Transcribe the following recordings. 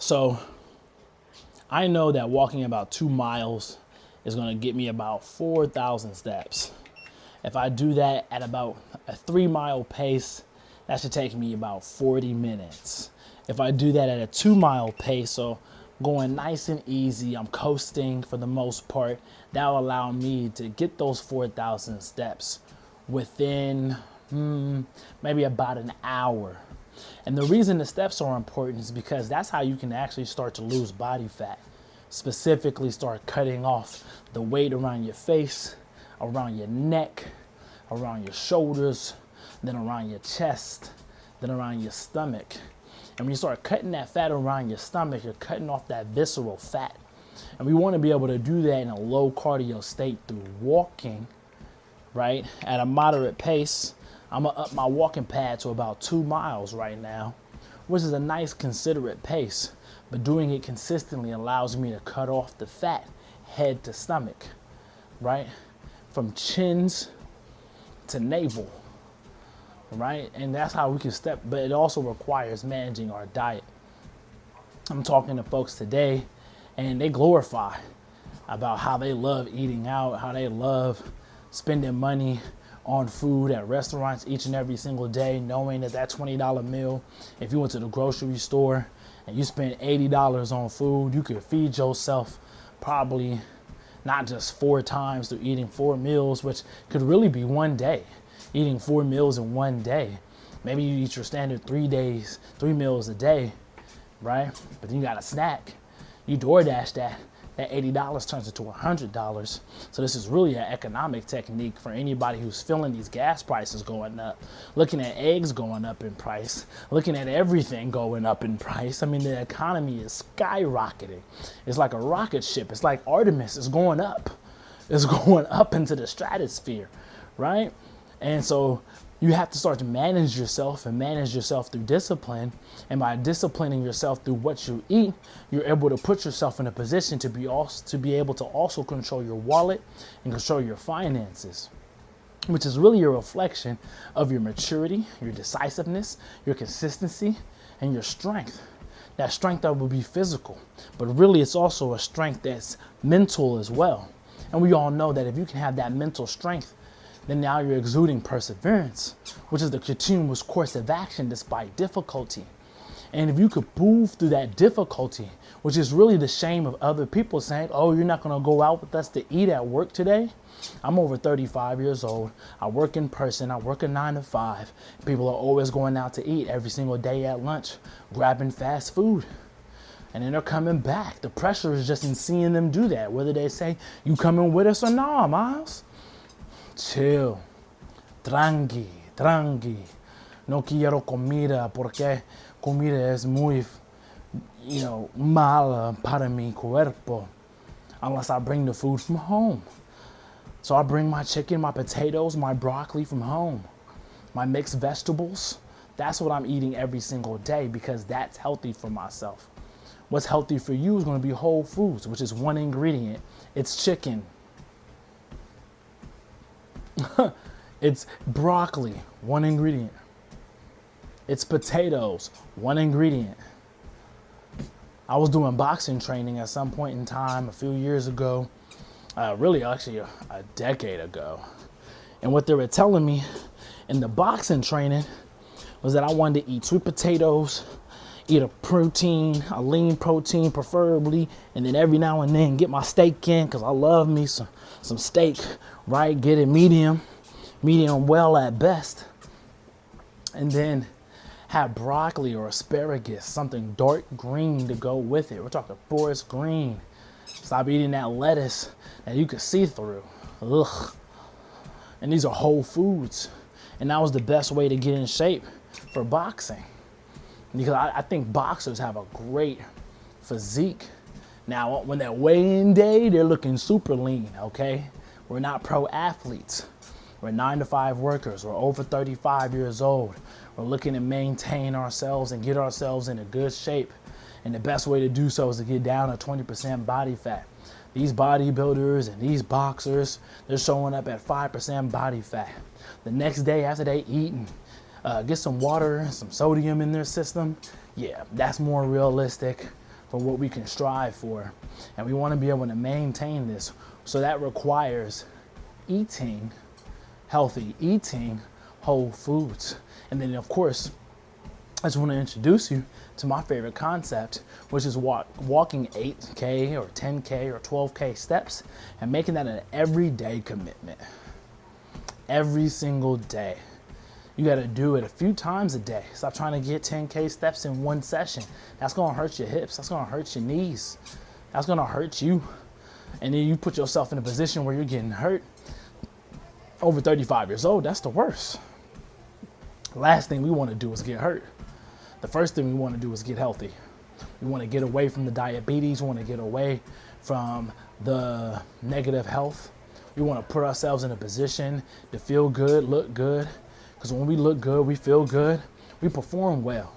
So I know that walking about 2 miles is going to get me about 4,000 steps. If I do that at about a 3 mile pace, that should take me about 40 minutes. If I do that at a 2 mile pace, so going nice and easy, I'm coasting for the most part, that will allow me to get those 4,000 steps within maybe about an hour. And the reason the steps are important is because that's how you can actually start to lose body fat. Specifically start cutting off the weight around your face, around your neck, around your shoulders, then around your chest, then around your stomach. And when you start cutting that fat around your stomach, you're cutting off that visceral fat. And we want to be able to do that in a low cardio state through walking, right? At a moderate pace. I'm going to up my walking pad to about 2 miles right now, which is a nice considerate pace. But doing it consistently allows me to cut off the fat head to stomach, right? From chins to navel, right? And that's how we can step, but it also requires managing our diet. I'm talking to folks today and they glorify about how they love eating out, how they love spending money on food at restaurants each and every single day, knowing that that $20 meal, if you went to the grocery store and you spent $80 on food, you could feed yourself probably not just 4 times through eating 4 meals, which could really be one day, eating 4 meals in one day. Maybe you eat your standard 3 meals a day, right? But then you got a snack. You DoorDash that $80 turns into $100. So this is really an economic technique for anybody who's feeling these gas prices going up, looking at eggs going up in price, looking at everything going up in price. I mean, the economy is skyrocketing. It's like a rocket ship. It's like Artemis is going up. It's going up into the stratosphere, right? And so you have to start to manage yourself and manage yourself through discipline. And by disciplining yourself through what you eat, you're able to put yourself in a position to be able to also control your wallet and control your finances, which is really a reflection of your maturity, your decisiveness, your consistency, and your strength. That strength that will be physical, but really it's also a strength that's mental as well. And we all know that if you can have that mental strength, then now you're exuding perseverance, which is the continuous course of action despite difficulty. And if you could move through that difficulty, which is really the shame of other people saying, oh, you're not gonna go out with us to eat at work today? I'm over 35 years old. I work in person. I work a 9 to 5. People are always going out to eat every single day at lunch, grabbing fast food. And then they're coming back. The pressure is just in seeing them do that, whether they say, you coming with us or nah, Miles? Chill, tranqui. No quiero comida porque comida es muy, mala para mi cuerpo unless I bring the food from home. So I bring my chicken, my potatoes, my broccoli from home, my mixed vegetables. That's what I'm eating every single day because that's healthy for myself. What's healthy for you is going to be whole foods, which is one ingredient. It's chicken. It's broccoli, one ingredient. It's potatoes, one ingredient. I was doing boxing training at some point in time a few years ago, really actually a decade ago. And what they were telling me in the boxing training was that I wanted to eat sweet potatoes, eat a lean protein preferably, and then every now and then get my steak in because I love me some steak, right? Get it medium well at best. And then have broccoli or asparagus, something dark green to go with it. We're talking forest green. Stop eating that lettuce that you can see through. Ugh. And these are whole foods. And that was the best way to get in shape for boxing. Because I think boxers have a great physique. Now, when they're weighing day, they're looking super lean, okay? We're not pro athletes. We're 9 to 5 workers. We're over 35 years old. We're looking to maintain ourselves and get ourselves in a good shape. And the best way to do so is to get down to 20% body fat. These bodybuilders and these boxers, they're showing up at 5% body fat. The next day after they eat and get some water and some sodium in their system, yeah, that's more realistic for what we can strive for. And we want to be able to maintain this. So that requires eating healthy, eating whole foods. And then of course, I just want to introduce you to my favorite concept, which is walking 8K or 10K or 12K steps and making that an everyday commitment. Every single day. You got to do it a few times a day. Stop trying to get 10K steps in one session. That's going to hurt your hips. That's going to hurt your knees. That's going to hurt you. And then you put yourself in a position where you're getting hurt. Over 35 years old, that's the worst. Last thing we want to do is get hurt. The first thing we want to do is get healthy. We want to get away from the diabetes. We want to get away from the negative health. We want to put ourselves in a position to feel good, look good. Because when we look good, we feel good, we perform well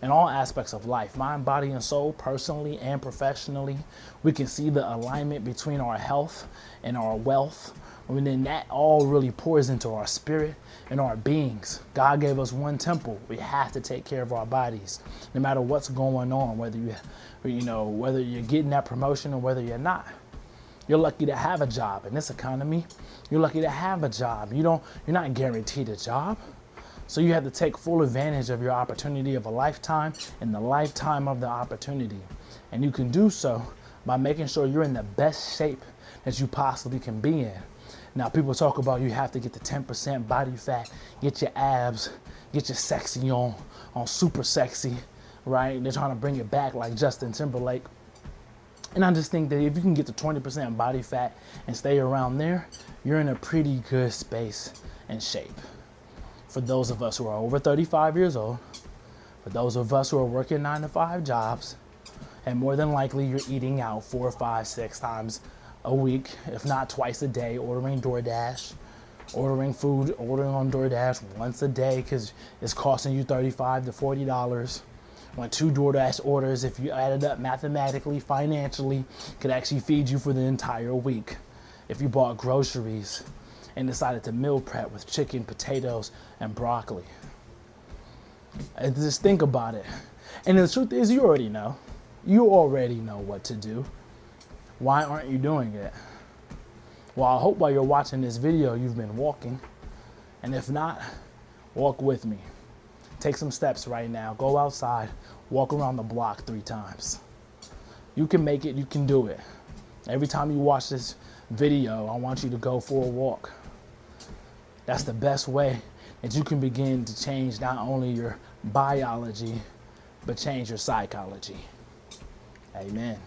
in all aspects of life, mind, body, and soul, personally and professionally. We can see the alignment between our health and our wealth. And then that all really pours into our spirit and our beings. God gave us one temple. We have to take care of our bodies, no matter what's going on, whether whether you're getting that promotion or whether you're not. You're lucky to have a job in this economy. You're lucky to have a job. You're not guaranteed a job. So you have to take full advantage of your opportunity of a lifetime and the lifetime of the opportunity. And you can do so by making sure you're in the best shape that you possibly can be in. Now, people talk about you have to get the 10% body fat, get your abs, get your sexy on super sexy, right? They're trying to bring it back like Justin Timberlake. And I just think that if you can get to 20% body fat and stay around there, you're in a pretty good space and shape. For those of us who are over 35 years old, for those of us who are working 9-to-5 jobs, and more than likely you're eating out 4, 5, 6 times a week, if not twice a day, ordering DoorDash, ordering food, ordering on DoorDash once a day because it's costing you $35 to $40. When 2 DoorDash orders, if you add it up mathematically, financially, could actually feed you for the entire week. If you bought groceries and decided to meal prep with chicken, potatoes, and broccoli. And just think about it. And the truth is, you already know. You already know what to do. Why aren't you doing it? Well, I hope while you're watching this video, you've been walking. And if not, walk with me. Take some steps right now. Go outside, walk around the block 3 times. You can make it, you can do it. Every time you watch this video, I want you to go for a walk. That's the best way that you can begin to change not only your biology, but change your psychology. Amen.